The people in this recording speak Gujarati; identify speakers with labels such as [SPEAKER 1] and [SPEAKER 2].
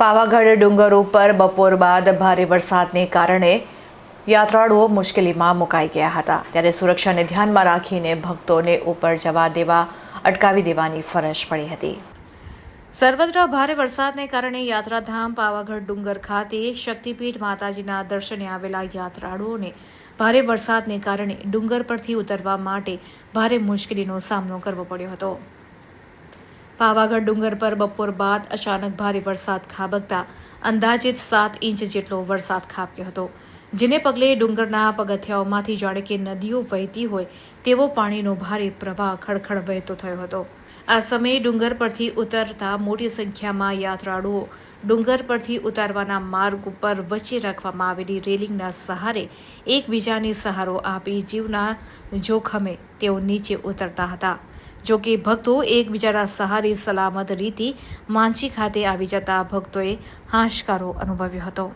[SPEAKER 1] પાવાગઢ ડુંગર ઉપર બપોર બાદ ભારે વરસાદને કારણે યાત્રાળુઓ મુશ્કેલીમાં મુકાઈ ગયા હતા, ત્યારે સુરક્ષાને ધ્યાનમાં રાખીને ભક્તોને ઉપર જવા દેવા અટકાવી દેવાની ફરજ પડી હતી। સર્વત્ર ભારે વરસાદને કારણે યાત્રાધામ પાવાગઢ ડુંગર ખાતે શક્તિપીઠ માતાજીના દર્શને આવેલા યાત્રાળુઓને ભારે વરસાદને કારણે ડુંગર પરથી ઉતરવા માટે ભારે મુશ્કેલીનો સામનો કરવો પડ્યો હતો। પાવાગઢ ડુંગર પર બપોર બાદ અચાનક ભારે વરસાદ ખાબકતા અંદાજિત 7 ઇંચ જેટલો વરસાદ ખાબક્યો હતો, જેને પગલે ડુંગરના પગથિયાઓમાંથી જાણે કે નદીઓ વહેતી હોય તેવો પાણીનો ભારે પ્રવાહ ખડખડ વહેતો થયો હતો। આ સમયે ડુંગર પરથી ઉતરતા મોટી સંખ્યામાં યાત્રાળુઓ ડુંગર પરથી ઉતારવાના માર્ગ ઉપર વચ્ચે રાખવામાં આવેલી રેલિંગના સહારે એકબીજાને સહારો આપી જીવના જોખમે તેઓ નીચે ઉતરતા હતા। જો કે ભક્તો એકબીજાના સહારે સલામત રીતે માંચી ખાતે આવી જતા ભક્તોએ હાશકારો અનુભવ્યો હતો।